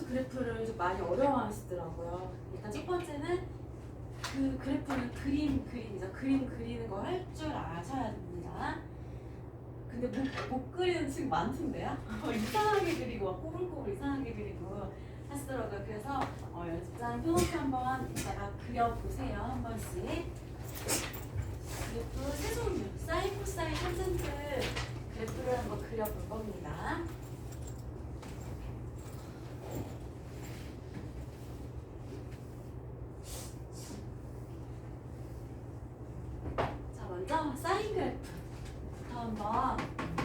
그래프를 좀 많이 어려워하시더라고요. 일단 첫 번째는 그 그래프는 그림이죠. 그림 그리는 거 할 줄 아셔야 됩니다. 근데 못 그리는 친구 많던데요? 이상하게 그리고 막 꼬불꼬불 이상하게 그리고 하시더라고요. 그래서 연습장 펴놓고 한번 이따가 그려보세요. 한 번씩. 그래프 세 종류, 사인, 코사인, 탄젠트 그래프를 한번 그려볼 겁니다. 자, 먼저 사인 그래프부터 한번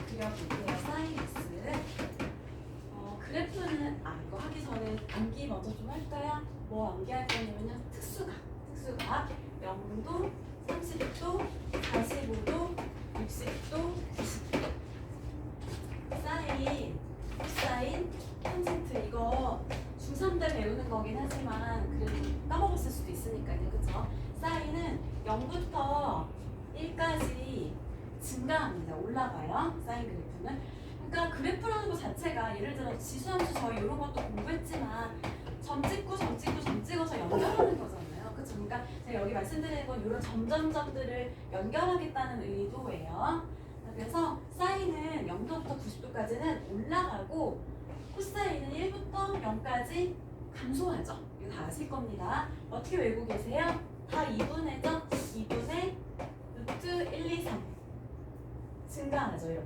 그려볼게요. 사인 x. 그래프는 이거 하기 전에 암기 먼저 좀 할까요? 뭐 암기할 거냐면요. 특수각, 0도, 30도, 45도, 60도, 90도. 사인, 코사인, 탄젠트 이거 중3 때 배우는 거긴 하지만 그래도 까먹었을 수도 있으니까요. 그쵸? 사인은 0부터 1까지 증가합니다. 올라가요. 사인 그래프는. 그러니까 그래프라는 것 자체가 예를 들어 지수함수 저희 이런 것도 공부했지만 점 찍어서 연결하는 거잖아요. 그쵸? 그러니까 제가 여기 말씀드리는 건 이런 점들을 연결하겠다는 의도예요. 그래서 사인은 0도부터 90도까지는 올라가고 코사인은 1부터 0까지 감소하죠. 이거 다 아실 겁니다. 어떻게 외우고 계세요? 다 2분의죠? 2분의 루트 1, 2, 3 증가하죠.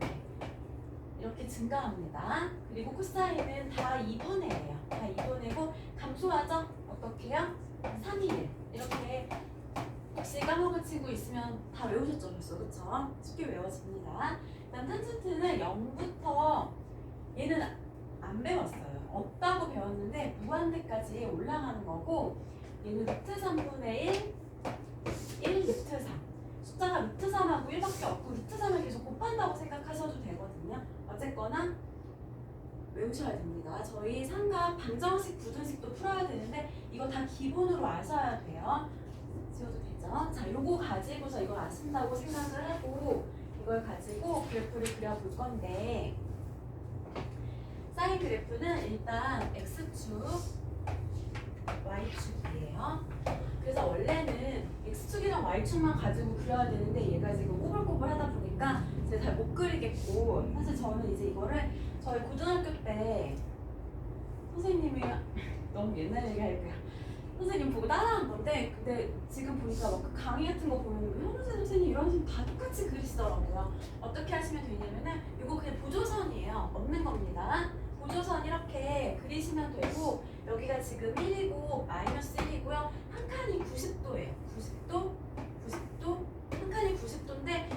이렇게 증가합니다. 그리고 코사인은 다 2분의예요. 다 2분의고 감소하죠? 어떻게 해요? 3, 2, 1 이렇게 혹시 까먹은 친구 있으면 다 외우셨죠? 벌써 그쵸? 쉽게 외워집니다. 일단 탄젠트는 0부터 얘는 안 배웠어요. 없다고 배웠는데 무한대까지 올라가는 거고 얘는 루트 3분의 1 루트 3 숫자가 루트 3하고 1밖에 없고 루트 3을 계속 곱한다고 생각하셔도 되거든요. 어쨌거나 외우셔야 됩니다. 저희 삼각 방정식, 부등식도 풀어야 되는데 이거 다 기본으로 아셔야 돼요. 지워도 되죠? 자, 요거 가지고서 이걸 아신다고 생각을 하고 이걸 가지고 그래프를 그려볼 건데 사인 그래프는 일단 X축, Y축이에요. 그래서 원래는 X축이랑 Y축만 가지고 그려야 되는데 얘가 지금 꼬불꼬불 하다 보니까 제가 잘 못 그리겠고 사실 저는 이제 이거를 저희 고등학교 때 선생님이 너무 옛날 얘기 할게요. 선생님 보고 따라한 건데 근데 지금 보니까 막 그 강의 같은 거 보면 현우재 선생님 이런 선생님 다 똑같이 그리시더라고요. 어떻게 하시면 되냐면은 이거 그냥 보조선이에요. 없는 겁니다. 보조선 이렇게 그리시면 되고 여기가 지금 1이고 마이너스 1이고요. 한 칸이 90도예요. 90도, 한 칸이 90도인데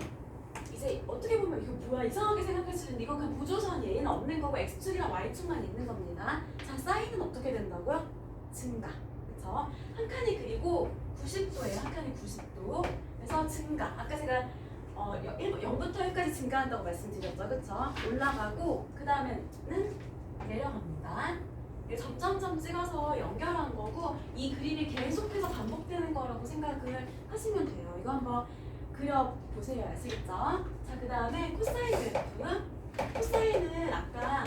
이제 어떻게 보면 이거 뭐야 이상하게 생각할 수 있는데 이건 그냥 보조선이에요. 얘는 없는 거고 X축이랑 Y축만 있는 겁니다. 자, 사인은 어떻게 된다고요? 증가. 그쵸? 한 칸이 그리고 90도예요. 한 칸이 90도. 그래서 증가. 아까 제가 0부터 1까지 증가한다고 말씀드렸죠. 그쵸? 올라가고 그 다음에는 내려갑니다. 점점점 찍어서 연결한 거고 이 그림이 계속해서 반복되는 거라고 생각을 하시면 돼요. 이거 한번 그려보세요. 아시겠죠? 자, 그 다음에 코사인 그래프. 코사인은 아까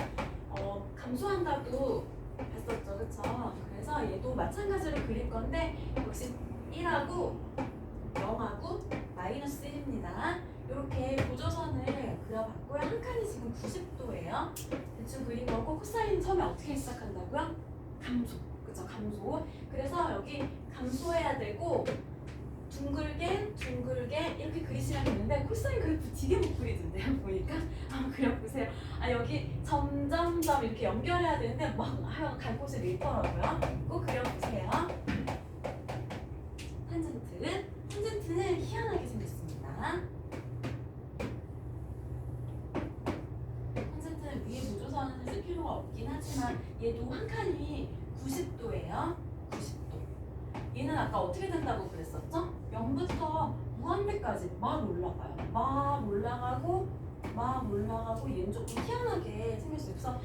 감소한다고 했었죠. 그쵸? 그래서 얘도 마찬가지로 그릴 건데 역시 1하고 0하고 마이너스 1입니다. 이렇게 보조선을 그려봤고요. 한 칸이 지금 90도예요. 대충 그린 거고 코사인 처음에 어떻게 시작한다고요? 감소. 그쵸? 감소. 그래서 여기 감소해야 되고 둥글게 이렇게 그리시면 되는데 코사인 그래프 되게 못 그리던데요. 보니까 한번 그려보세요. 여기 점점점 이렇게 연결해야 되는데 막 갈 곳을 잃더라고요. 꼭 그려보세요. 탄젠트는 희한하게 생겼습니다. 탄젠트는 위에 보조선을 쓸 필요가 없긴 하지만 얘도 한 칸이 90도예요. 90도. 얘는 아까 어떻게 된다고 그랬었죠? 0부터 무한대까지 막 올라가요. 막 올라가고 얘는 조금 희한하게 생겼어요. 그래서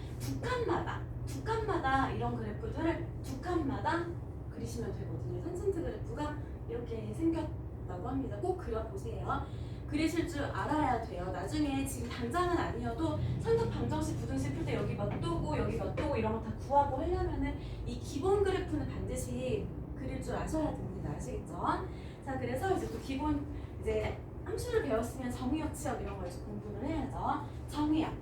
두 칸마다 이런 그래프들을 두 칸마다 그리시면 되거든요. 탄젠트 그래프가 이렇게 생겼다고 합니다. 꼭 그려보세요. 그리실 줄 알아야 돼요. 나중에 지금 당장은 아니어도 선택 방정식 부등식 풀 때 여기 몇 도고 여기 몇 도고 이런 거 다 구하고 하려면은 이 기본 그래프는 반드시 그릴 줄 아셔야 됩니다. 아시겠죠? 자, 그래서 이제 또 기본 이제 함수를 배웠으면 정의역, 치역 이런 거 이제 공부를 해야죠. 정의역.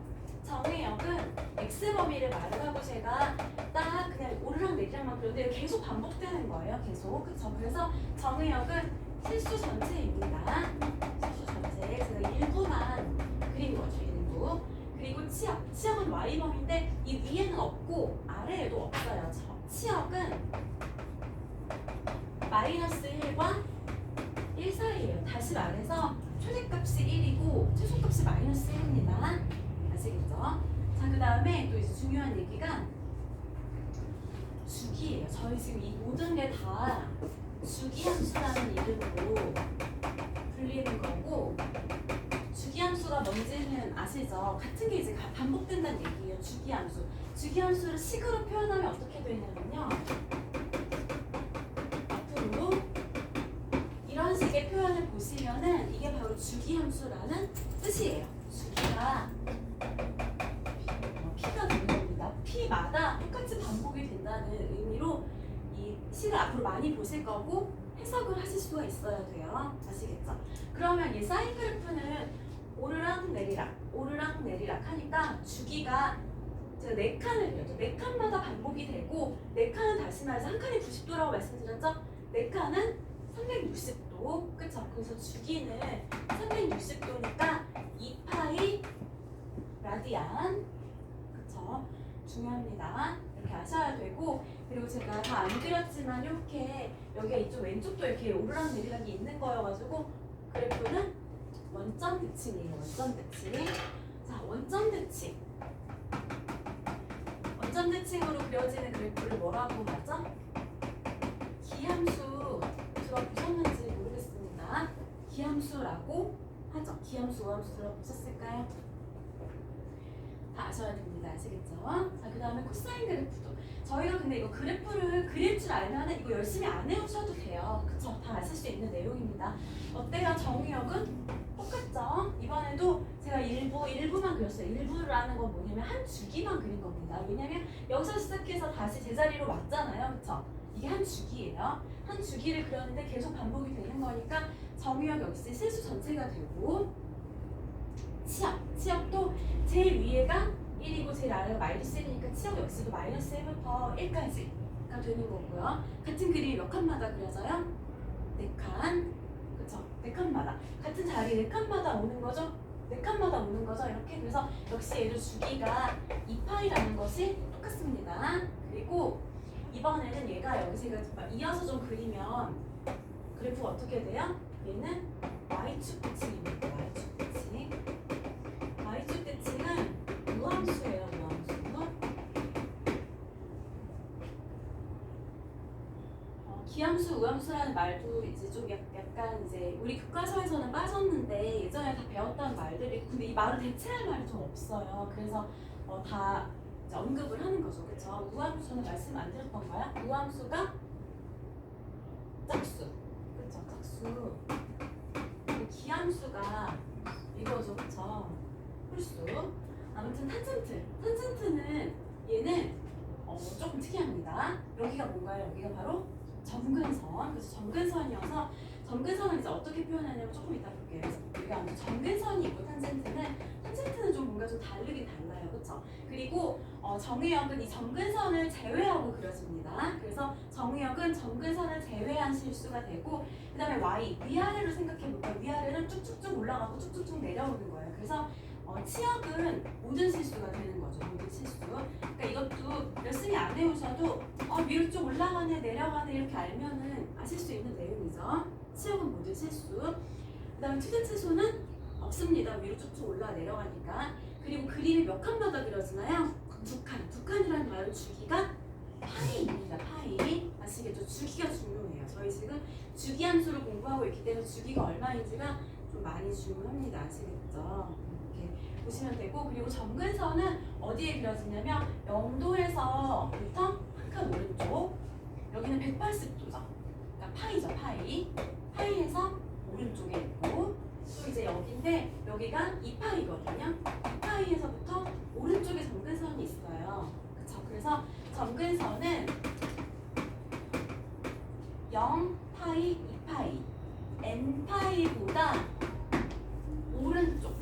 정의역은 x 범위를 말하고 제가 딱 그냥 오르락 내리락만 그렸는데 계속 반복되는 거예요. 계속. 그쵸? 그래서 정의역은 실수 전체입니다. 실수 전체. 제가 일부만 그린 거죠. 일부. 그리고 치역. 치역은 y범위인데 이 위에는 없고 아래에도 없어요. 치역은 마이너스 1과 1 사이예요. 다시 말해서 최대값이 1이고 최소값이 마이너스 1입니다. 아시겠죠? 자, 그 다음에 또 이제 중요한 얘기가 주기예요. 저희 지금 이 모든 게 다 주기함수라는 이름으로 불리는 거고, 주기함수가 뭔지는 아시죠? 같은 게 이제 반복된다는 얘기예요. 주기함수. 주기함수를 식으로 표현하면 어떻게 되냐면요. 앞으로 이런 식의 표현을 보시면은 이게 바로 주기함수라는 뜻이에요. 주기가 P가 되는 겁니다. P마다 똑같이 반복이 된다는 의미로 이 식을 앞으로 많이 보실 거고 해석을 하실 수가 있어야 돼요. 아시겠죠? 그러면 이 사인 그래프는 오르락 내리락, 오르락 내리락 하니까 주기가 제가 4칸을 그렸죠. 4칸마다 반복이 되고 4칸은 다시 말해서 한 칸이 90도라고 말씀드렸죠? 4칸은 360도. 그쵸? 그래서 주기는 360도니까 2파이 라디안. 그쵸? 중요합니다. 이렇게 아셔야 되고, 그리고 제가 다 안 그렸지만 이렇게 여기가 이쪽 왼쪽도 이렇게 오르락 내리락이 있는 거여가지고 그래프는 원점 대칭이에요. 원점 대칭. 자, 원점 대칭. 원점 대칭으로 그려지는 그래프를 뭐라고 하죠? 기함수 들어보셨는지 모르겠습니다. 기함수라고 하죠. 기함수, 우함수 들어보셨을까요? 다 아셔야 됩니다. 아시겠죠? 자, 그 다음에 코사인 그래프도. 저희가 근데 이거 그래프를 그릴 줄 알면 이거 열심히 안 해오셔도 돼요. 그쵸? 다 아실 수 있는 내용입니다. 어때요? 정의역은 똑같죠? 이번에도 제가 일부만 그렸어요. 일부라는 건 뭐냐면 한 주기만 그린 겁니다. 왜냐면 여기서 시작해서 다시 제자리로 왔잖아요. 그쵸? 이게 한 주기예요. 한 주기를 그렸는데 계속 반복이 되는 거니까 정의역 역시 실수 전체가 되고, 치역도 제일 위에가 1이고 제일 아래가 마이너스 1이니까 치역 역시도 마이너스 1부터 1까지가 되는 거고요. 같은 그림이 몇 칸마다 그려져요? 4칸. 그쵸? 4칸마다. 같은 자리 4칸마다 오는 거죠? 4칸마다 오는 거죠? 이렇게. 그래서 역시 얘도 주기가 2파이라는 것이 똑같습니다. 그리고 이번에는 얘가 여기 제가 이어서 좀 그리면 그래프가 어떻게 돼요? 얘는 Y축 대칭입니다. Y축 대칭. Y축 대칭은 우함수예요. 우함수. 기함수, 우함수라는 말도 이제 좀 약간 이제 우리 교과서에서는 빠졌는데 예전에 다 배웠던 말들이, 근데 이 말을 대체할 말이 좀 없어요. 그래서 다 이제 언급을 하는 거죠. 그쵸? 우함수는 말씀 안 드렸던가요? 우함수가 짝수. 그쵸? 짝수. 기함수가 이거죠. 그쵸? 홀수. 아무튼 탄젠트는 얘는 조금 특이합니다. 여기가 뭔가요? 여기가 바로 점근선. 그래서 점근선이어서 점근선은 이제 어떻게 표현하냐면 조금 이따 볼게요. 그래서 우리가 먼저 점근선이 있고 탄젠트는 좀 뭔가 좀 다르긴 달라요. 그렇죠? 그리고 정의역은 이 점근선을 제외하고 그려집니다. 그래서 정의역은 점근선을 제외한 실수가 되고, 그 다음에 Y 위아래로 생각해 볼까요? 위아래는 쭉쭉쭉 올라가고 쭉쭉쭉 내려오는 거예요. 그래서 치역은 모든 실수가 되는 거죠. 모든 실수. 그러니까 이것도 열심히 안 해오셔도 위로 쭉 올라가네 내려가네 이렇게 알면은 아실 수 있는 내용이죠. 치역은 모든 실수. 그 다음에 투대체소는 없습니다. 위로 쭉쭉 올라 내려가니까. 그리고 그림이 몇 칸마다 그려지나요? 2칸. 2칸이라는 말은 주기가 파이입니다. 파이. 아시겠죠? 주기가 중요해요. 저희 지금 주기함수를 공부하고 있기 때문에 주기가 얼마인지가 좀 많이 중요합니다. 아시겠죠? 보시면 되고, 그리고 점근선은 어디에 그려지냐면 0도에서부터 한 칸 오른쪽, 여기는 180도죠. 그러니까 파이죠. 파이에서 오른쪽에 있고, 또 이제 여기인데 여기가 2파이거든요. 2파이에서부터 오른쪽에 점근선이 있어요. 그쵸? 그래서 점근선은 0파이, 2파이, n파이보다 오른쪽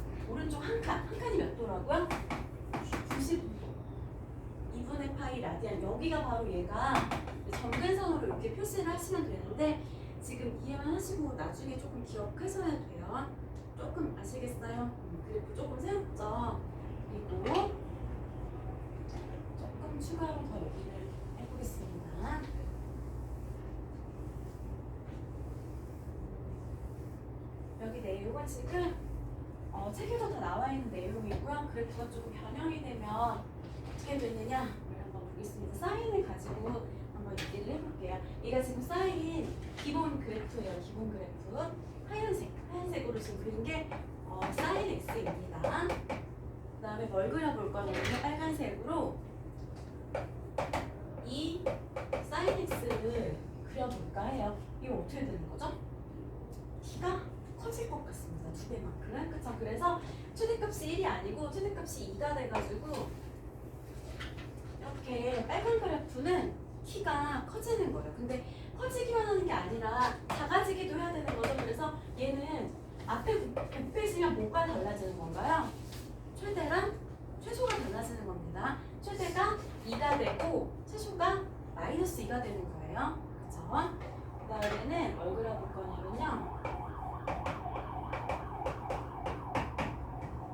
한 칸이 몇 도라고요? 90도. 2분의 파이 라디안. 여기가 바로 얘가 점근선으로 이렇게 표시를 하시면 되는데 지금 이해만 하시고 나중에 조금 기억하셔야 돼요. 조금 아시겠어요? 그리고 조금 세웠죠? 그리고 조금 추가로 더 얘기를 해보겠습니다. 여기 내용은 지금 책에도 다 나와 있는 내용이고요. 그래프가 조금 변형이 되면 어떻게 되느냐를 한번 보겠습니다. 사인을 가지고 한번 얘기를 해볼게요. 얘가 지금 사인 기본 그래프예요. 기본 그래프. 하얀색으로 지금 그린 게 사인 x입니다. 그 다음에 뭘 그려볼 거냐면 빨간색으로 이 사인 x를 그려볼까 해요. 이거 어떻게 되는 거죠? 키가 커질 것 같습니다. 2배만큼. 그쵸? 그래서 최대값이 1이 아니고 최대값이 2가 돼가지고 이렇게 빨간 그래프는 키가 커지는 거예요. 근데 커지기만 하는 게 아니라 작아지기도 해야 되는 거죠. 그래서 얘는 앞에 곱해지면 뭐가 달라지는 건가요? 최대랑 최소가 달라지는 겁니다. 최대가 2가 되고 최소가 마이너스 2가 되는 거예요. 그쵸? 그 다음에는 뭘 그려볼 거냐면요.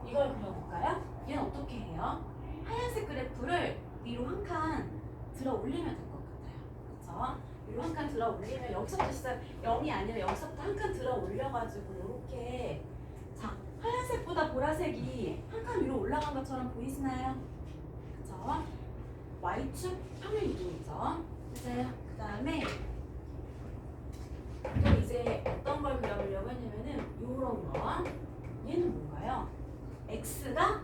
이걸 그려볼까요? 얘는 어떻게 해요? 하얀색 그래프를 위로 한 칸 들어 올리면 될 것 같아요. 그쵸? 위로 한 칸 들어 올리면 여기서부터 시작 0이 아니라 여기서부터 한 칸 들어 올려가지고 이렇게 자 하얀색보다 보라색이 한 칸 위로 올라간 것처럼 보이시나요? 그쵸? Y축 평행 이동이죠. 이제 그 다음에 또 이제 어떤 걸 그려보려고 했냐면은 요런 거 얘는 뭔가요? X가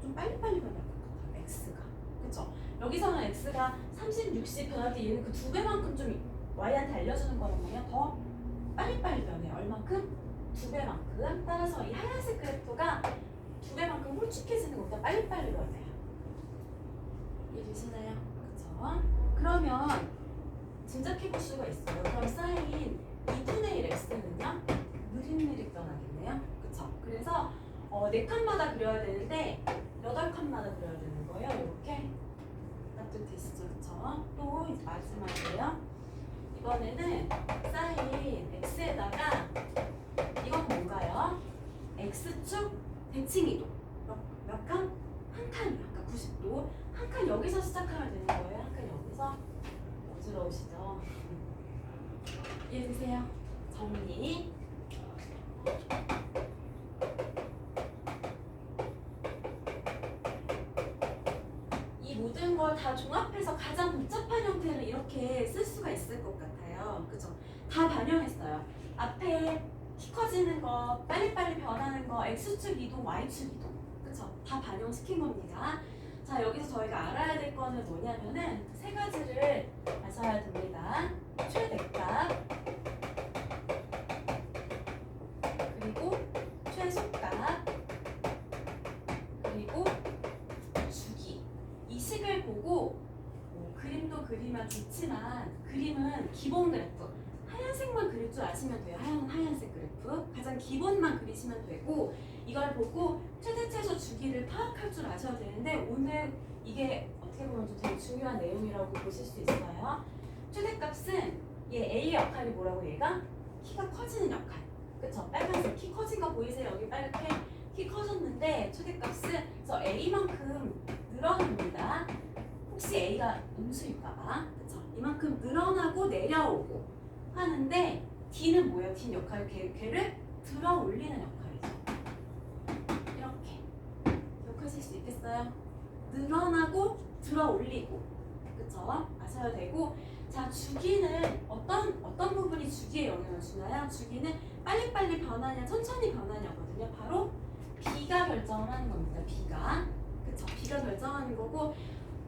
좀 빨리빨리 변할 것 같아요. X가 그쵸? 여기서는 X가 30, 60 변할 때 얘는 그 2배만큼 좀 Y한테 알려주는 거거든요. 더 빨리빨리 변해요. 얼만큼? 2배만큼. 따라서 이 하얀색 그래프가 2배만큼 홀쭉해지는 것보다 빨리빨리 변해요. 이해되시나요? 그쵸? 그러면 짐작해 볼 수가 있어요. 그럼 사인 2분의 1 x는요? 느릿느릿 변하겠네요. 그쵸? 그래서 4칸마다 그려야 되는데 8칸마다 그려야 되는 거예요. 이렇게 납득되시죠? 그쵸? 또 마지막이에요. 이번에는 사인 x에다가 이건 뭔가요? x축 대칭 이동 몇 칸? 한 칸이요. 아까 90도 한 칸 여기서 시작하면 되는 거예요. 한 칸 여기서 어지러우시죠? 이해되세요? 정리. 이 모든 걸 다 종합해서 가장 복잡한 형태를 이렇게 쓸 수가 있을 것 같아요. 그죠? 다 반영했어요. 앞에 키 커지는 거, 빨리빨리 변하는 거, X축 이동, Y축 이동. 그쵸? 다 반영시킨 겁니다. 자, 여기서 저희가 알아야 될 거는 뭐냐면은 세 가지를 아셔야 됩니다. 최대값, 그리고 최소값, 그리고 주기. 이 식을 보고 그림도 그리면 좋지만 그림은 기본 그래프 하얀색만 그릴 줄 아시면 돼요. 하얀색 그래프 가장 기본만 그리시면 되고 이걸 보고 최대 최소 주기를 파악할 줄 아셔야 되는데 오늘 이게 어떻게 보면 좀 되게 중요한 내용이라고 보실 수 있어요. 최대값은 얘 A의 역할이 뭐라고 얘가? 키가 커지는 역할. 그쵸? 빨간색 키 커진 거 보이세요? 여기 빨갛게 키 커졌는데 최대값은 그래서 A만큼 늘어납니다. 혹시 A가 음수일까봐 그쵸? 이만큼 늘어나고 내려오고 하는데 D는 뭐예요? D 역할 걔를 들어 올리는 역할이죠. 이렇게 기억하실 수 있겠어요? 늘어나고 들어 올리고 그쵸? 아셔야 되고 자 주기는 어떤 부분이 주기에 영향을 주나요? 주기는 빨리빨리 변하냐 천천히 변하냐거든요. 바로 B가 결정을 하는 겁니다. B가 그쵸? B가 결정하는 거고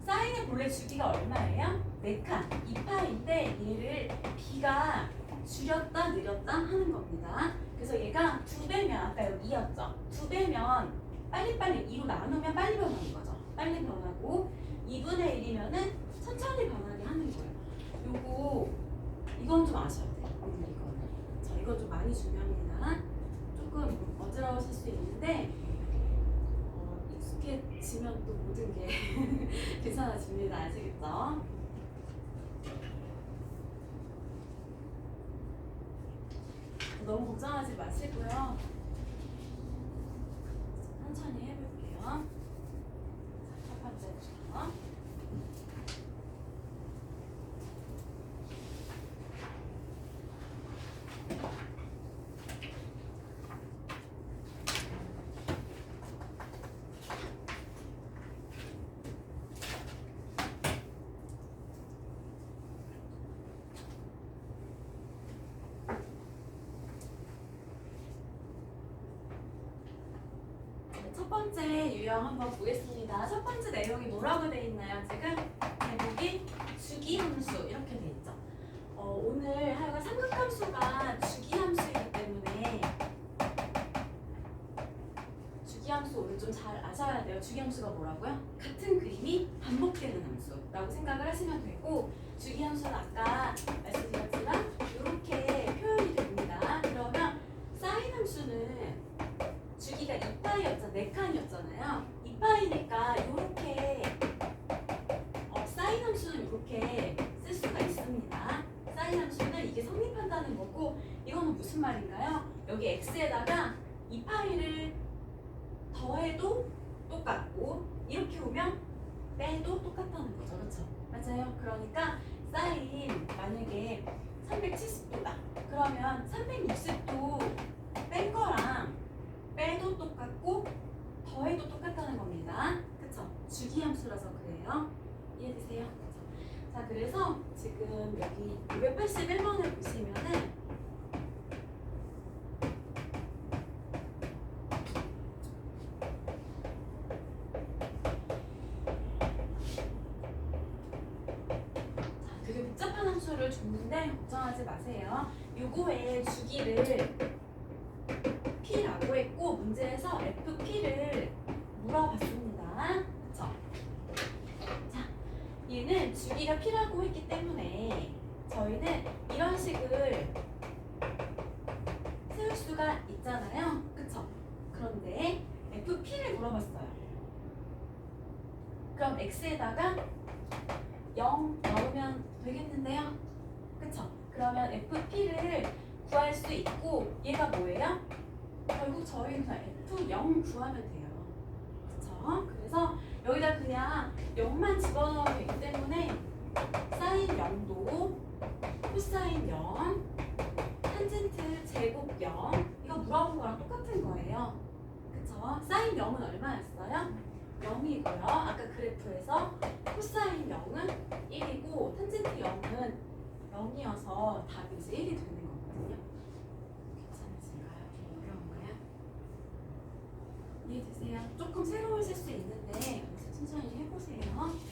사인의 본래 주기가 얼마예요? 4칸 2파인데 얘를 B가 줄였다 늘렸다 하는 겁니다. 그래서 얘가 2배면 아까 여기 2였죠. 2배면 빨리빨리 2로 나누면 빨리 변하는 거죠. 빨리 변하고 2분의 1이면은 천천히 변하게 하는 거예요. 요거 이건 좀 아셔야 돼요. 오늘 이거는. 자, 이건 좀 많이 중요합니다. 조금 어지러우실 수 있는데 익숙해지면 또 모든 게 괜찮아집니다. 아시겠죠? 너무 걱정하지 마시고요. 천천히 해볼게요. 자, 첫 번째부터. 첫 번째 유형 한번 보겠습니다. 첫 번째 내용이 뭐라고 돼 있나요? 지금 제목이 주기함수 이렇게 돼 있죠. 오늘 하여간 삼각함수가 주기함수이기 때문에 주기함수 오늘 좀 잘 아셔야 돼요. 주기함수가 뭐라고요? 같은 그림이 반복되는 함수라고 생각을 하시면 되고, 주기함수는 아까 말씀드렸지만 이렇게 표현이 됩니다. 그러면 사인 함수는 주기가 2파이였잖아요. 4칸이었잖아요. 2파이니까 이렇게 사인 함수는 이렇게 쓸 수가 있습니다. 사인 함수는 이게 성립한다는 거고, 이거는 무슨 말인가요? 여기 x에다가 2파이를 더해도 똑같고, 이렇게 오면 빼도 똑같다는 거죠. 그렇죠? 맞아요. 그러니까 사인 만약에 370도다. 그러면 360도 뺀 거랑 빼도 똑같고 더해도 똑같다는 겁니다. 그쵸? 주기함수라서 그래요. 이해되세요? 그쵸? 자, 그래서 지금 여기 281번을 보시면은 되게 복잡한 함수를 줬는데 걱정하지 마세요. 요거의 주기를 P라고 했고, 문제에서 FP를 물어봤습니다. 그쵸? 자, 얘는 주기가 P라고 했기 때문에 저희는 이런 식을 세울 수가 있잖아요. 그쵸? 그런데 FP를 물어봤어요. 그럼 X에다가 0 넣으면 되겠는데요? 그쵸? 그러면 FP를 구할 수 있고, 얘가 뭐예요? 결국 저희는 그냥 F0 구하면 돼요. 그쵸? 그래서 여기다 그냥 0만 집어넣으면 되기 때문에 사인 0도, 코사인 0, 탄젠트 제곱 0, 이거 물어본 거랑 똑같은 거예요. 그쵸? 사인 0은 얼마였어요? 0이고요. 아까 그래프에서 코사인 0은 1이고 탄젠트 0은 0이어서 답이 이제 1이 되는 거거든요. 괜찮으신가요? 좀 어려운가요? 이해되세요? 조금 새로우실 수 있는데 여기서 천천히 해보세요.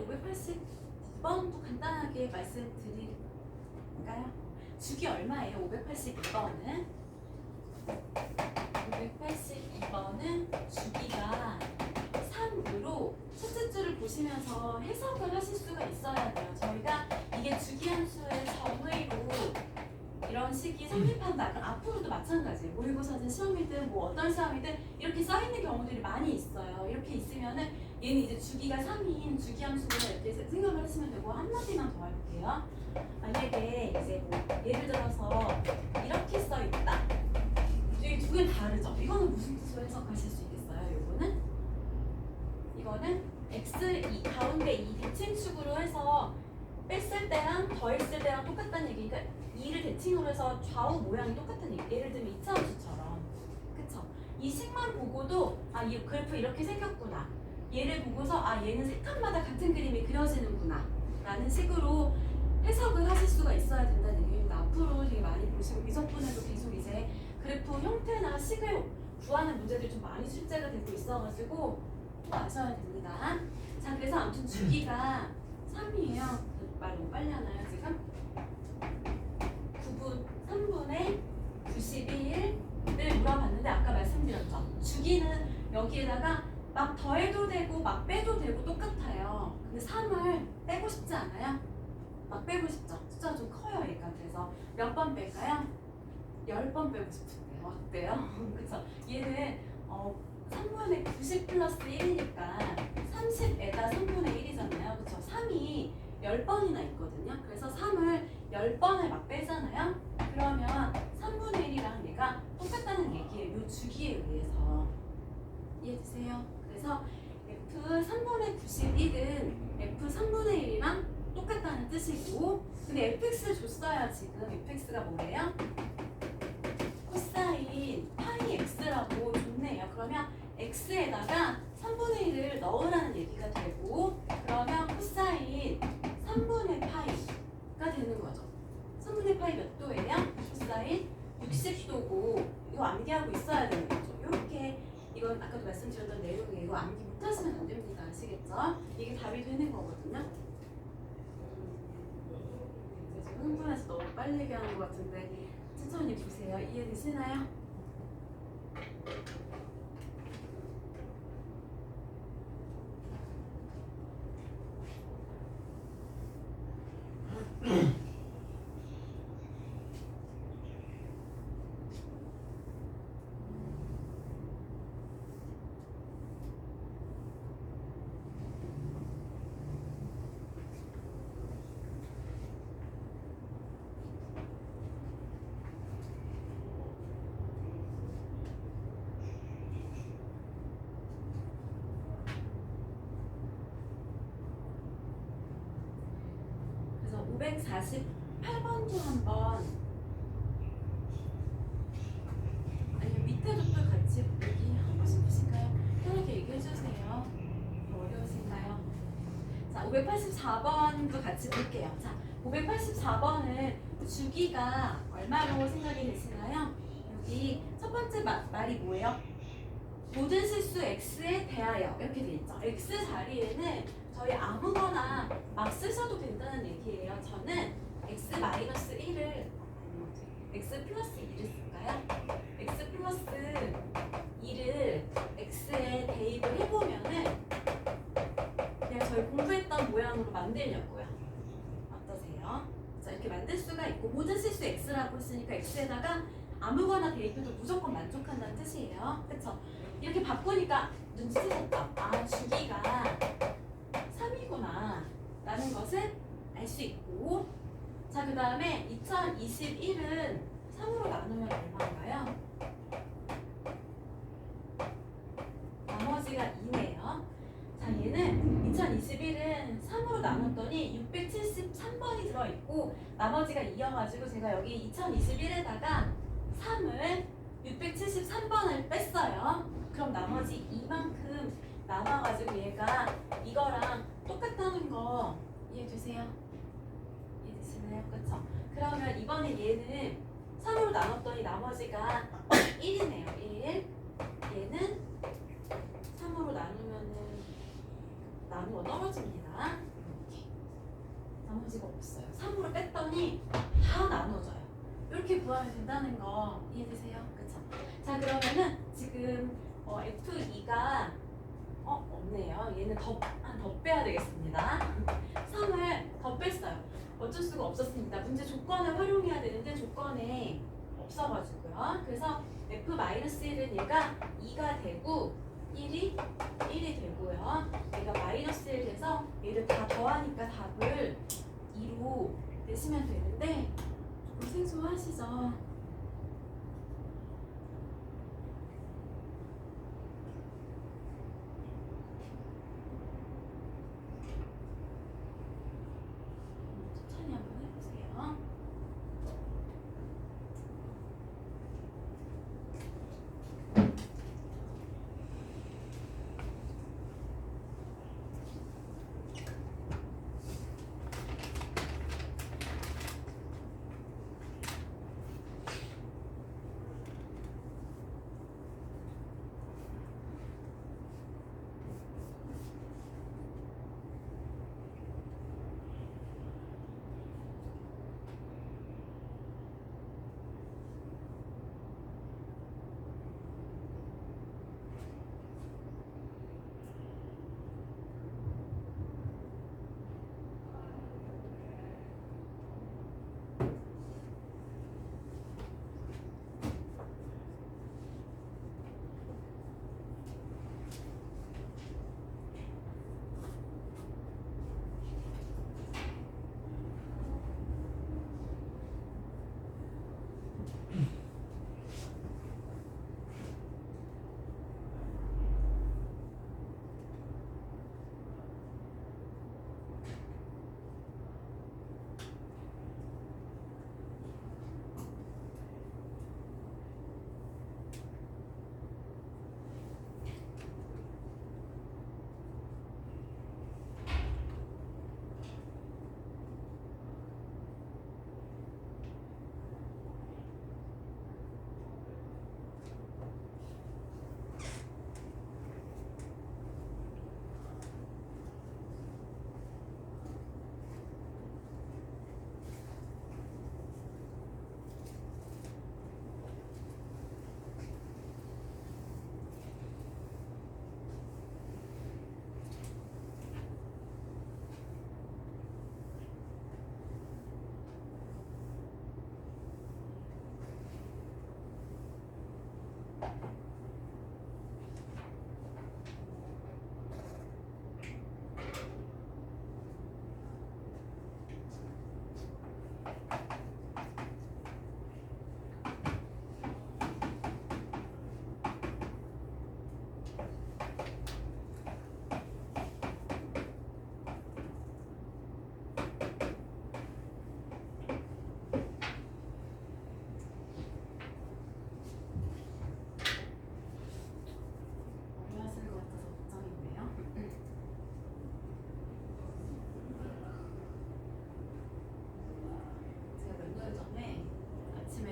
이제 582번도 간단하게 말씀드릴까요? 주기 얼마예요? 582번은 주기가 3으로 첫째 줄을 보시면서 해석을 하실 수가 있어야 돼요. 저희가 이게 주기 함수의 정의로 이런 식이 성립한다. 그럼 앞으로도 마찬가지예요. 모의고사든 시험이든 뭐 어떤 시험이든 이렇게 써있는 경우들이 많이 있어요. 이렇게 있으면은 얘는 이제 주기가 3인 주기함수로 이렇게 생각을 하시면 되고, 한마디만 더 할게요. 만약에 이제 뭐 예를 들어서 이렇게 써있다. 이 두 개는 다르죠? 이거는 무슨 뜻으로 해석하실 수 있겠어요? 이거는 x2 가운데 2 대칭축으로 해서 뺐을 때랑 더했을 때랑 똑같다는 얘기. 그러니까 2를 대칭으로 해서 좌우 모양이 똑같다는 얘기. 예를 들면 이차함수처럼, 그쵸? 이 식만 보고도 아, 이 그래프 이렇게 생겼구나. 얘를 보고서 아, 얘는 세 칸마다 같은 그림이 그려지는구나 라는 식으로 해석을 하실 수가 있어야 된다는 얘기입니다. 앞으로 되게 많이 보시고 미적분에도 계속 이제 그래프 형태나 식을 구하는 문제들이 좀 많이 출제가 되고 있어가지고 꼭 아셔야 됩니다. 자, 그래서 아무튼 주기가 3이에요. 말 너무 빨리 하나요 지금? 3분의 91을 물어봤는데 아까 말씀드렸죠. 주기는 여기에다가 막 더해도 되고 막 빼도 되고 똑같아요. 근데 3을 빼고 싶지 않아요? 막 빼고 싶죠. 숫자가 좀 커요 얘가. 그래서 몇 번 뺄까요? 10번 빼고 싶은데요. 어때요? 그쵸? 얘는 3분의 90 플러스 1이니까 30에다 3분의 1이잖아요. 그쵸? 3이 10번이나 있거든요. 그래서 3을 10번을 막 빼잖아요. 그러면 3분의 1이랑 얘가 똑같다는 얘기예요. 이 주기에 의해서. 이해되세요? 그래서 F 3분의 91은 F 3분의 1이랑 똑같다는 뜻이고, 근데 fx 줬어요. 지금 fx가 뭐래요? 코사인 파이 x라고 줬네요. 그러면 x에다가 3분의 1을 넣으라는 얘기가 되고, 그러면 코사인 3분의 파이가 되는 거죠. 3분의 파이 몇 도예요? 코사인 60도고 이거 암기하고 있어야 되는 거죠. 이렇게 이건 아까도 말씀드렸던 내용이에요. 이거 암기 못하시면 안 됩니다. 아시겠죠? 이게 답이 되는 거거든요. 지금 흥분해서 너무 빨리 얘기하는 것 같은데 천천히 보세요. 이해되시나요? 그래서 548번도 한번, 아니면 밑에도 또 같이 얘기하고 싶으신가요? 편하게 얘기해주세요. 어려우신가요? 자, 584번도 같이 볼게요. 자, 584번은 주기가 얼마로 생각이 되시나요? 여기 첫 번째 말이 뭐예요? 모든 실수 x에 대하여 이렇게 돼 있죠. x 자리에는 저희 아무거나 막 쓰셔도 된다는 얘기예요. 저는 x-1을 x 플러스 2를 쓸까요? x 플러스 2를 x에 대입을 해보면은 그냥 저희 공부했던 모양으로 만들려고요. 어떠세요? 자, 이렇게 만들 수가 있고, 모든 실수 x라고 했으니까 x에다가 아무거나 대입해도 무조건 만족한다는 뜻이에요. 그쵸? 이렇게 바꾸니까 눈치채셨죠? 아, 주기가 3이구나 라는 것을 알 수 있고, 자, 그 다음에 2021은 3으로 나누면 얼마인가요? 나머지가 2네요. 자, 얘는 2021은 3으로 나눴더니 673번이 들어있고 나머지가 2여가지고 제가 여기 2021에다가 3을 673번을 뺐어요. 그럼 나머지 이만큼 남아가지고 얘가 이거랑 똑같다는 거 이해되세요? 이해되시나요? 그쵸? 그러면 이번에 얘는 3으로 나눴더니 나머지가 1이네요. 1. 얘는 3으로 나누면은 나누어 떨어집니다. 나머지가 없어요. 3으로 뺐더니 다 나눠져요. 이렇게 구하면 된다는 거 이해되세요? 그쵸? 자, 그러면은 지금 F2가 없네요. 얘는 더 빼야 되겠습니다. 3을 더 뺐어요. 어쩔 수가 없었습니다. 문제 조건을 활용해야 되는데 조건에 없어가지고요. 그래서 F-1은 얘가 2가 되고 1이 되고요. 얘가 마이너스 1 돼서 얘를 다 더하니까 답을 2로 내시면 되는데 조금 생소하시죠? 천천히 한번 해보세요.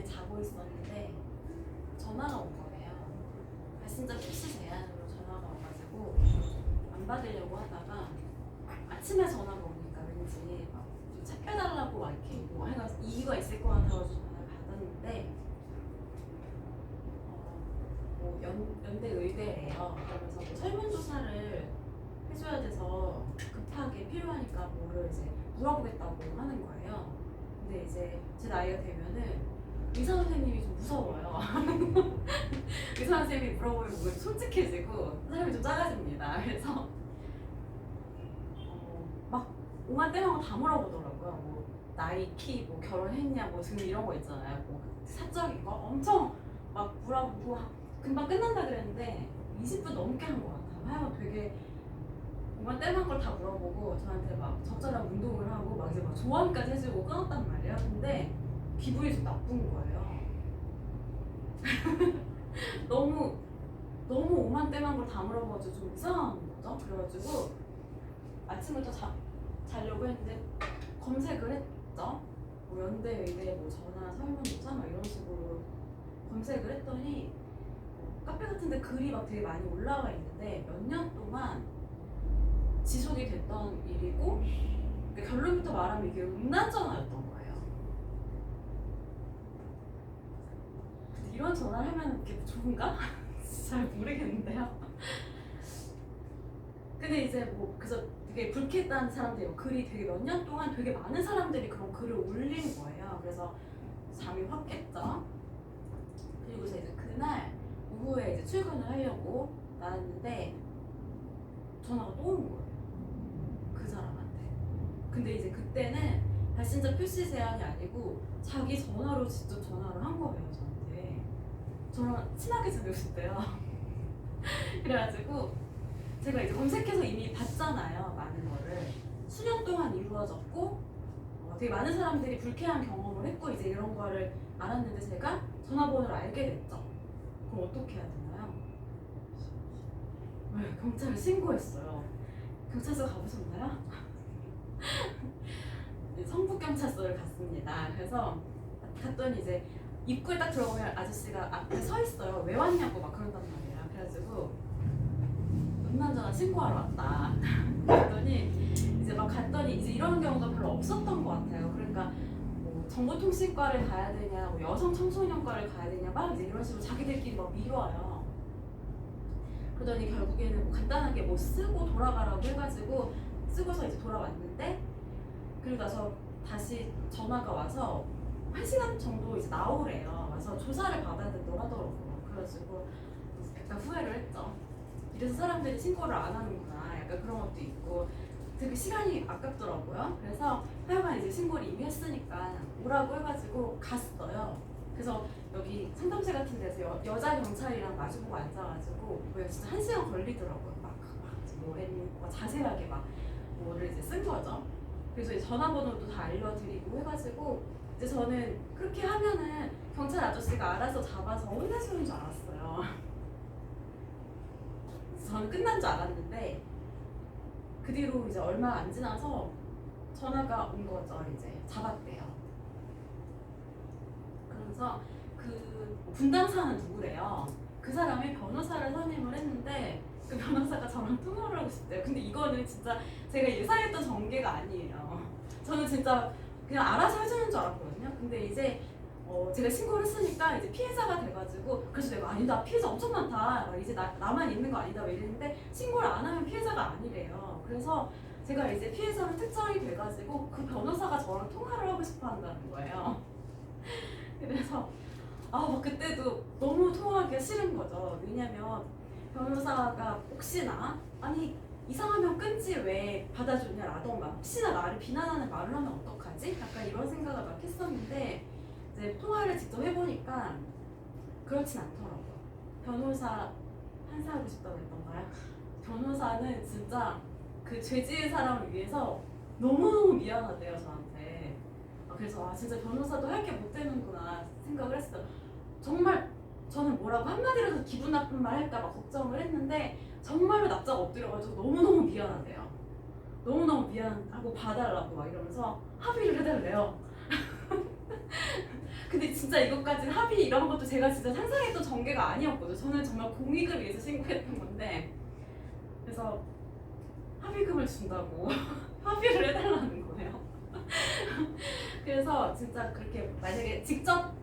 자고 있었는데 전화가 온 거예요. 진짜 필시 제한으로 전화가 와가지고 안 받으려고 하다가 아침에 전화가 오니까 왠지 막좀 챙겨달라고 막 이렇게 뭐 해가지고 이유가 있을 것 같아가지고 전화를 받았는데 뭐 연대 의대래요. 그러면서 뭐 설문조사를 해줘야 돼서 급하게 필요하니까 뭐를 이제 물어보겠다고 하는 거예요. 근데 이제 제 나이가 되면은 의사 선생님이 좀 무서워요. 의사 선생님이 물어보면 몸이 솔직해지고 사람이 좀 작아집니다. 그래서 막 오만 때만 다 물어보더라고요. 뭐 나이, 키, 뭐 결혼했냐, 뭐 등 이런 거 있잖아요. 뭐 사적인 거 엄청 막 물어보고 금방 끝난다 그랬는데 20분 넘게 한 것 같아요. 하여간 되게 오만 때만 걸 다 물어보고 저한테 막 적절한 운동을 하고 막 이제 막 조언까지 해주고 끊었단 말이에요. 근데 기분이 좀 나쁜 거예요. 너무 오만 때만 걸 다 물어봐가지고 좀 이상한 거죠. 그래가지고 아침부터 자려고 했는데 검색을 했죠. 뭐 연대, 의대, 뭐 전화, 설문조사 막 이런 식으로 검색을 했더니 카페 같은데 글이 막 되게 많이 올라와 있는데 몇 년 동안 지속이 됐던 일이고 근데 결론부터 말하면 이게 음란전화였던 거예요. 근데 이런 전화를 하면 이게 좋은가? 잘 모르겠는데요. 근데 이제 뭐 그래서 되게 불쾌했다는 사람들이 글이 되게 몇 년 동안 되게 많은 사람들이 그런 글을 올린 거예요. 그래서 잠이 확 깼죠. 그리고서 이제 그날 오후에 이제 출근을 하려고 나왔는데 전화가 또 온 거예요. 그 사람한테. 근데 이제 그때는 발신자 표시 제한이 아니고 자기 전화로 직접 전화를 한 거예요, 저한테. 저랑 친하게 지내셨대요. 그래가지고 제가 이제 검색해서 이미 봤잖아요, 많은 거를. 수년 동안 이루어졌고 되게 많은 사람들이 불쾌한 경험을 했고 이제 이런 거를 알았는데 제가 전화번호를 알게 됐죠. 그럼 어떻게 해야 되나요? 네, 경찰에 신고했어요. 경찰서 가보셨나요? 성북경찰서를 갔습니다. 그래서 갔더니 이제 입구에 딱 들어오면 아저씨가 앞에 서 있어요. 왜 왔냐고 막 그런단 말이에요. 그래가지고 음란전화 신고하러 왔다. 그랬더니 이제 막 갔더니 이제 이런 경우가 별로 없었던 것 같아요. 그러니까 뭐 정보통신과를 가야 되냐, 뭐 여성청소년과를 가야 되냐, 막 이제 이런 식으로 자기들끼리 막 미뤄요. 그러더니 결국에는 뭐 간단하게 뭐 쓰고 돌아가라고 해가지고 쓰고서 이제 돌아왔는데 그리고 나서 다시 전화가 와서 1시간 정도 이제 나오래요. 와서 조사를 받아야 된다고 하더라고요. 그래가지고 약간 후회를 했죠. 이래서 사람들이 신고를 안 하는구나. 약간 그런 것도 있고 되게 시간이 아깝더라고요. 그래서 하여간 이제 신고를 이미 했으니까 오라고 해가지고 갔어요. 그래서 여기 상담실 같은 데서 여자 경찰이랑 마주보고 앉아가지고 뭐 진짜 1시간 걸리더라고요. 뭐 했니? 자세하게 막 뭐를 이제 쓴 거죠. 그래서 이제 전화번호도 다 알려드리고 해가지고 이제 저는 그렇게 하면은 경찰 아저씨가 알아서 잡아서 혼내주는 줄 알았어요. 저는 끝난 줄 알았는데 그 뒤로 이제 얼마 안 지나서 전화가 온 거죠. 이제 잡았대요. 그래서 그 분당사는 누구래요? 그 사람이 변호사를 선임을 했는데 그 변호사가 저랑 통화를 하고 싶대요. 근데 이거는 진짜 제가 예상했던 전개가 아니에요. 저는 진짜 그냥 알아서 해주는 줄 알았거든요. 근데 이제 제가 신고를 했으니까 이제 피해자가 돼가지고 그래서 내가 아니 나 피해자 엄청 많다. 이제 나만 있는 거 아니다. 이랬는데 신고를 안 하면 피해자가 아니래요. 그래서 제가 이제 피해자로 특정이 돼가지고 그 변호사가 저랑 통화를 하고 싶어 한다는 거예요. 그래서 막 그때도 너무 통화하기가 싫은 거죠. 왜냐면 변호사가 혹시나 아니 이상하면 끊지 왜 받아주냐라던가 혹시나 나를 비난하는 말을 하면 어떡하지? 약간 이런 생각을 막 했었는데 이제 통화를 직접 해보니까 그렇진 않더라고요. 변호사 판사하고 싶다고 했던가요? 변호사는 진짜 그 죄 지은 사람을 위해서 너무너무 미안하대요 저한테. 그래서 진짜 변호사도 할 게 못 되는구나 생각을 했어요. 정말 저는 뭐라고 한마디라도 기분 나쁜 말 할까 봐 걱정을 했는데 정말로 납작 엎드려가지고 너무너무 미안하대요. 너무너무 미안하고 봐달라고 막 이러면서 합의를 해달래요. 근데 진짜 이것까지 합의 이런 것도 제가 진짜 상상했던 전개가 아니었거든요. 저는 정말 공익을 위해서 신고했던 건데 그래서 합의금을 준다고 합의를 해달라는 거예요. 그래서 진짜 그렇게 만약에 직접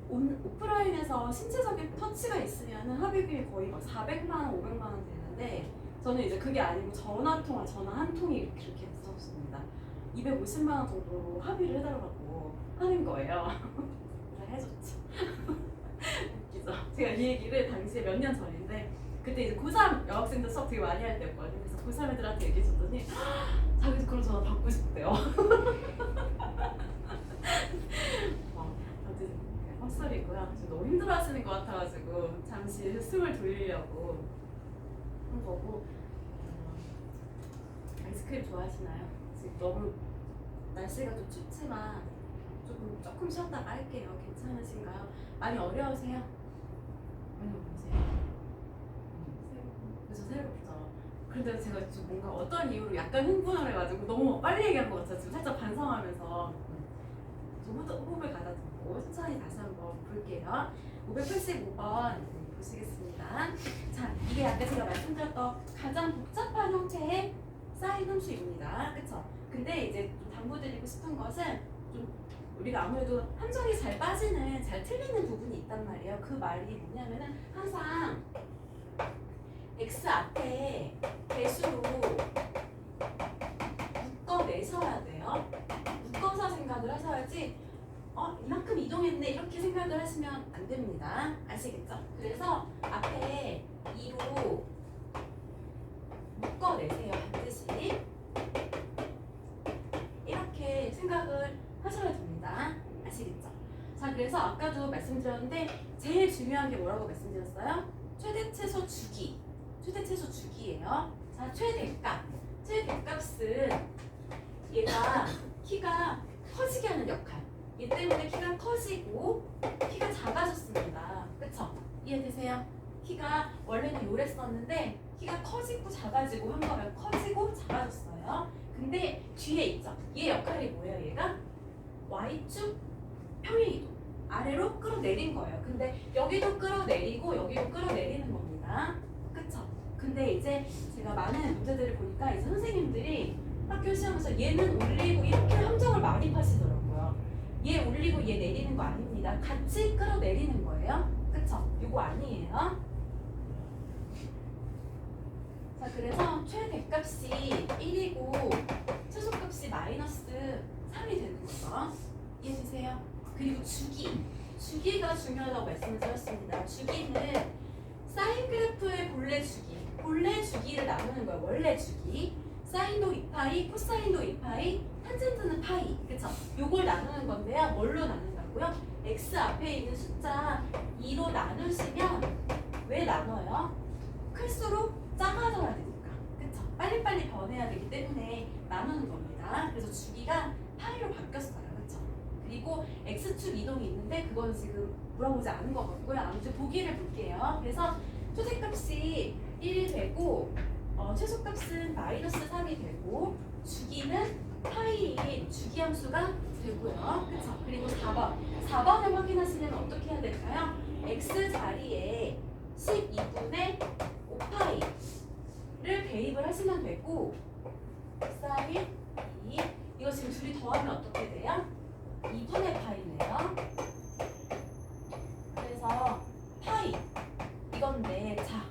오프라인에서 신체적인 터치가 있으면 합의금이 거의 막 400만 원, 500만 원 되는데 저는 이제 그게 아니고 전화 한 통이 이렇게 있었습니다. 250만 원 정도로 합의를 해달라고 하는 거예요. 그래서 해줬죠. 웃기죠. 제가 이 얘기를 당시에 몇 년 전인데 그때 이제 고3 여학생들 수업 되게 많이 할 때였거든요. 그래서 고3 애들한테 얘기해줬더니 자기도 그런 전화 받고 싶대요. 헛소리고요. 지금 너무 힘들어하시는 것 같아가지고 잠시 숨을 돌리려고 한 거고. 아이스크림 좋아하시나요? 지금 너무 날씨가 좀 춥지만 조금 쉬었다가 할게요. 괜찮으신가요? 많이 어려우세요? 많이 어려우세요? 그래서 새롭죠. 그런데 제가 좀 뭔가 어떤 이유로 약간 흥분을 해가지고 너무 빨리 얘기한 것 같아요. 지금 살짝 반성하면서 좀 호흡을 가다듬고 천천히 다시 한번 볼게요. 585번 보시겠습니다. 자, 이게 아까 제가 말씀드렸던 가장 복잡한 형태의 사인 함수입니다. 그쵸? 근데 이제 좀 당부드리고 싶은 것은 좀 우리가 아무래도 함정이 잘 빠지는, 잘 틀리는 부분이 있단 말이에요. 그 말이 뭐냐면은 항상 x 앞에 배수로 묶어내셔야 돼요. 묶어서 생각을 하셔야지 이만큼 이동했네 이렇게 생각을 하시면 안 됩니다. 아시겠죠? 그래서 앞에 2로 묶어내세요. 반드시 이렇게 생각을 하셔야 됩니다. 아시겠죠? 자, 그래서 아까도 말씀드렸는데 제일 중요한 게 뭐라고 말씀드렸어요? 최대 최소 주기. 최대 최소 주기예요. 자, 최대값은 얘가 키가 커지게 하는 역할. 얘 때문에 키가 커지고 키가 작아졌습니다. 그쵸? 이해되세요? 키가 원래는 요랬었는데 키가 커지고 작아지고 한 거예요. 커지고 작아졌어요. 근데 뒤에 있죠? 얘 역할이 뭐예요? 얘가 Y축 평행이동 아래로 끌어내린 거예요. 근데 여기도 끌어내리고 여기도 끌어내리는 겁니다. 그쵸? 근데 이제 제가 많은 문제들을 보니까 이제 선생님들이 학교 시험에서 얘는 올리고 이렇게 함정을 많이 파시더라고요. 얘 올리고 얘 내리는 거 아닙니다. 같이 끌어내리는 거예요. 그쵸? 이거 아니에요. 자, 그래서 최대값이 1이고 최소값이 마이너스 3이 되는 거죠. 이해되세요? 그리고 주기가 중요하다고 말씀을 드렸습니다. 주기는 사인 그래프의 본래 주기를 나누는 거예요. 원래 주기. 사인도 2파이, 코사인도 2파이, 탄젠트는 파이. 그쵸? 요걸 나누는 건데요. 뭘로 나눈다고요? x 앞에 있는 숫자 2로 나누시면 왜 나눠요? 클수록 작아져야 되니까. 그쵸? 빨리빨리 변해야 되기 때문에 나누는 겁니다. 그래서 주기가 파이로 바뀌었어요. 그쵸? 그리고 x축 이동이 있는데 그건 지금 물어보지 않은 것 같고요. 아무튼 보기를 볼게요. 그래서 최대값이 1이 되고 최소값은 마이너스 3이 되고 주기는 파이인 주기함수가 되고요. 그쵸? 그리고 4번을 확인하시려면 어떻게 해야 될까요? x 자리에 12분의 5파이를 대입을 하시면 되고 사인 2 이거 지금 둘이 더하면 어떻게 돼요? 2분의 파이네요. 그래서 파이 이건데 자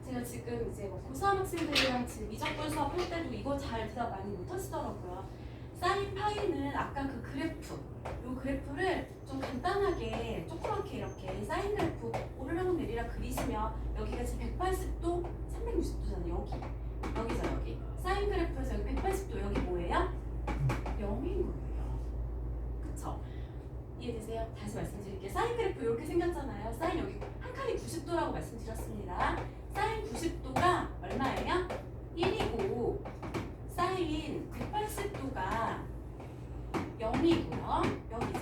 제가 지금 이제 뭐 고3 학생들이랑 지금 미적분 수업 할 때도 이거 잘 대답 많이 못 하시더라고요. 사인 파이는 아까 그 그래프, 이 그래프를 좀 간단하게 조그맣게 이렇게 사인 그래프 오르락 내리락 그리시면 여기가 지금 180도, 360도잖아요. 여기죠 여기. 사인 그래프에서 여기 180도 여기 뭐예요? 0인 거예요. 그쵸? 이해되세요? 다시 말씀드릴게요. 사인 그래프 이렇게 생겼잖아요. 사인 여기 한 칸이 90도라고 말씀드렸습니다. 사인 90도가 얼마예요? 1이고 사인 180도가 0이고요. 여기죠.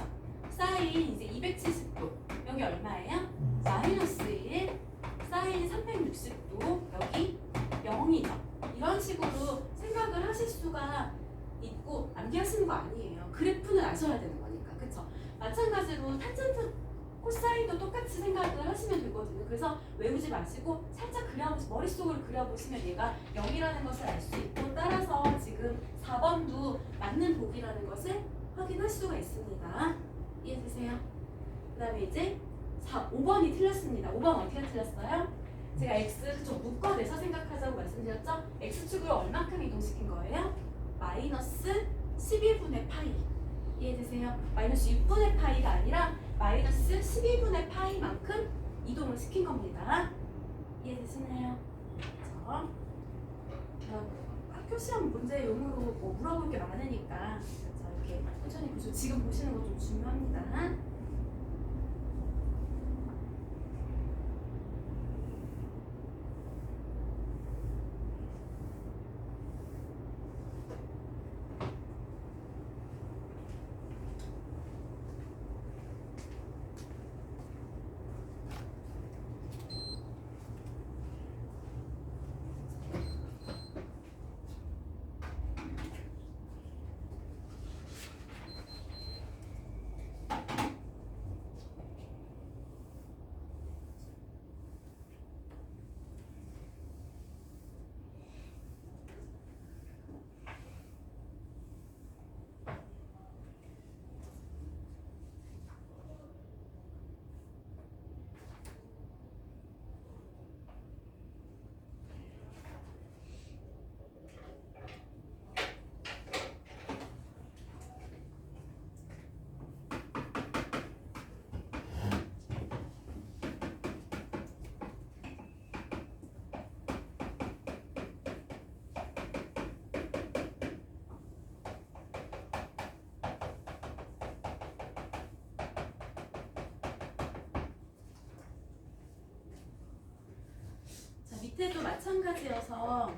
사인 이제 270도 여기 얼마예요? 마이너스 1 사인 360도 여기 0이죠. 이런 식으로 생각을 하실 수가 있고 암기하시는 거 아니에요. 그래프는 아셔야 되는 거니까. 그쵸? 마찬가지로 탄젠트 코사인도 똑같이 생각을 하시면 되거든요. 그래서 외우지 마시고 살짝 머릿속으로 그려보시면 얘가 0이라는 것을 알 수 있고 따라서 지금 4번도 맞는 보기라는 것을 확인할 수가 있습니다. 이해되세요? 그 다음에 이제 5번이 틀렸습니다. 5번 어떻게 틀렸어요? 제가 x 묶어내서 생각하자고 말씀드렸죠? x축으로 얼마큼 이동시킨 거예요? 마이너스 12분의 파이. 이해되세요? 마이너스 6분의 파이가 아니라 마이너스 12분의 파이만큼 이동을 시킨 겁니다. 이해되시나요? 그렇죠? 학교 시험 문제용으로 뭐 물어볼 게 많으니까 그렇죠? 이렇게 천천히 보시고 지금 보시는 거 좀 중요합니다. 밑에도 마찬가지여서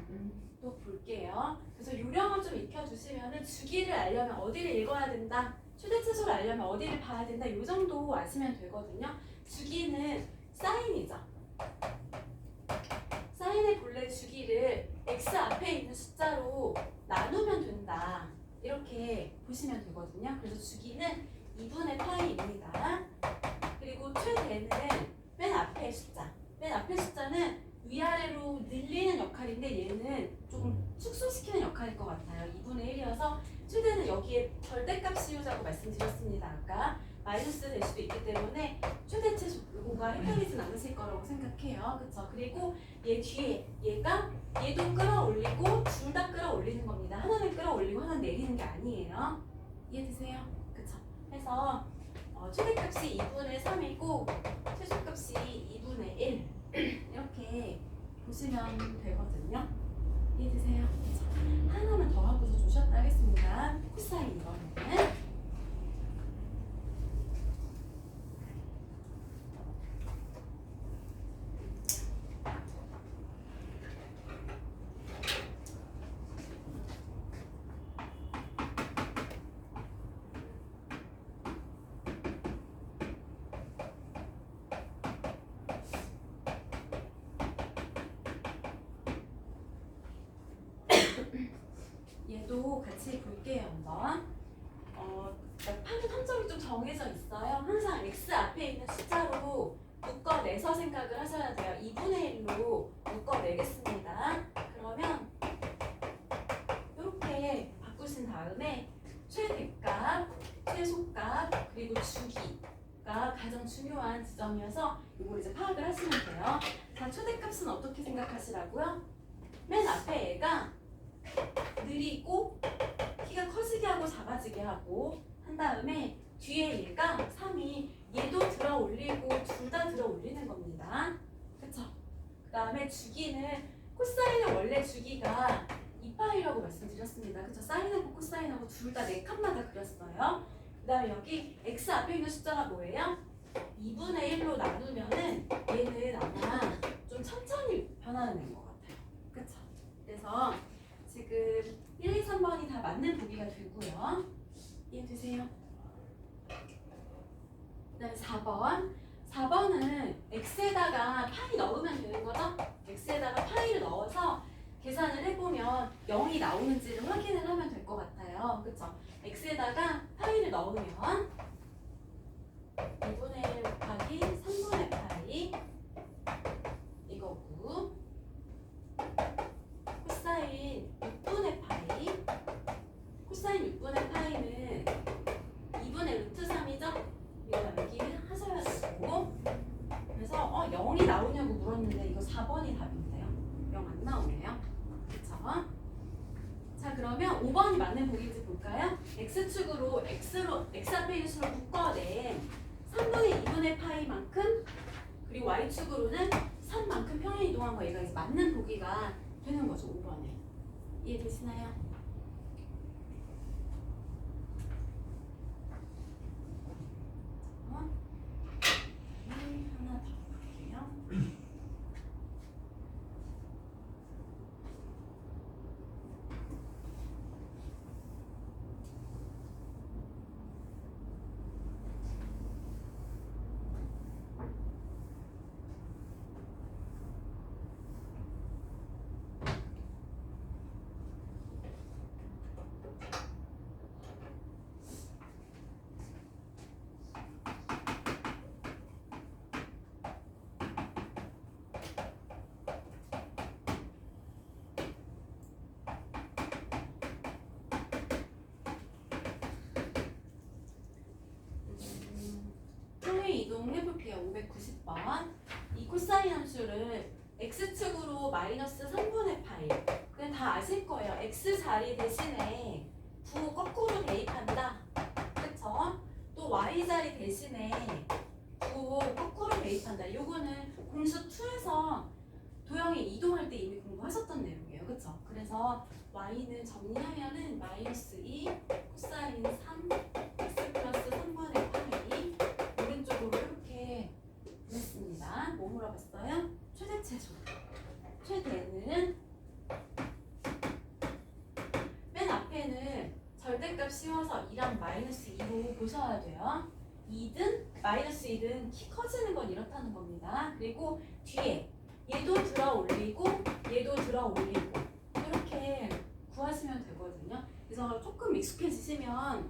또 볼게요. 그래서 요령을 좀 익혀주시면은 주기를 알려면 어디를 읽어야 된다, 최대치수를 알려면 어디를 봐야 된다, 요 정도 아시면 되거든요. 주기는 사인이죠. 사인의 본래 주기를 x 앞에 있는 숫자로 나누면 된다, 이렇게 보시면 되거든요. 그래서 주기는 2분의 파이입니다. 그리고 최대는 맨 앞에 숫자. 맨 앞에 숫자는 위아래로 늘리는 역할인데 얘는 조금 축소시키는 역할일 것 같아요. 2분의 1이어서 최대는 여기에 절대값 씌우자고 말씀드렸습니다. 아까 마이너스 될 수도 있기 때문에 최대치수가 헷갈리진 않으실 거라고 생각해요. 그쵸? 그리고 얘 뒤에 얘도 끌어올리고 둘 다 끌어올리는 겁니다. 하나는 끌어올리고 하나는 내리는 게 아니에요. 이해되세요? 그쵸? 해서 최대값이 2분의 3이고 최소값이 2분의 1 이렇게 보시면 되거든요. 이해되세요? 그쵸? 하나만 더 하고서 조셨다 하겠습니다. 코사인 이거는 얘도 같이 볼게요. 한번 파는 함정이 좀 정해져 있어요. 항상 x 앞에 있는 숫자로 묶어내서 생각을 하셔야 돼요. 2분의 1로 묶어내겠습니다. 그러면 이렇게 바꾸신 다음에 최대값, 최소값, 그리고 주기가 가장 중요한 지점이어서 이걸 이제 파악을 하시면 돼요. 자, 최대값은 어떻게 생각하시라고요? 맨 앞에 얘가 느리고 키가 커지게 하고 작아지게 하고 한 다음에 뒤에 얘가 3이 얘도 들어 올리고 둘 다 들어 올리는 겁니다. 그쵸? 그 다음에 주기는 코사인의 원래 주기가 2파이라고 말씀드렸습니다. 그쵸? 사인하고 코사인하고 둘 다 4칸마다 그렸어요. 그 다음에 여기 x 앞에 있는 숫자가 뭐예요? 2분의 1로 나누면은 얘는 아마 좀 천천히 변하는 애인 것 같아요. 그쵸? 그래서 지금 1, 2, 3번이 다 맞는 보기가 되고요. 이해되세요? 그 다음에 4번. 4번은 x에다가 파이 넣으면 되는 거죠? x에다가 파이를 넣어서 계산을 해보면 0이 나오는지를 확인을 하면 될 것 같아요. 그쵸? x에다가 파이를 넣으면 2분의 1 곱하기 3분의 파이 이거고, 코사인 6분의 파이, 코사인 6분의 파이는 2분의 루트 3이죠? 이거 여기 하셔야 되고, 그래서 0이 나오냐고 물었는데 이거 4번이 답인데요. 0 안 나오네요. 그쵸? 자, 그러면 5번이 맞는 보기인지 볼까요? x축으로 x 앞에 있는 수를 묶어낸 3분의 2분의 파이만큼, 그리고 y축으로는 3만큼 평행 이동한 거, 얘가 이제 맞는 보기가 되는 거죠. 5번에. 이해되시나요? 하나 더 볼게요. 이동해볼게요. 590번. 이 코사인 함수를 x축으로 마이너스 3분의 파이. 그냥 다 아실 거예요. x 자리 대신에 9 거꾸로 대입한다. 그쵸? 또 y 자리 대신에 9 거꾸로 대입한다. 요거는 공수 2에서 도형이 이동할 때 이미 공부하셨던 내용이에요. 그쵸? 그래서 y는 정리하면은 마이너스 2 코사인 3 x 플러스 3분의 파이 오른쪽으로 이렇게 보냈습니다. 뭐 물어봤어요? 최대체수. 값 씌워서 2랑 마이너스 2로 보셔야 돼요. 2든 마이너스 2든 키 커지는 건 이렇다는 겁니다. 그리고 뒤에 얘도 들어 올리고 얘도 들어 올리고 이렇게 구하시면 되거든요. 그래서 조금 익숙해지시면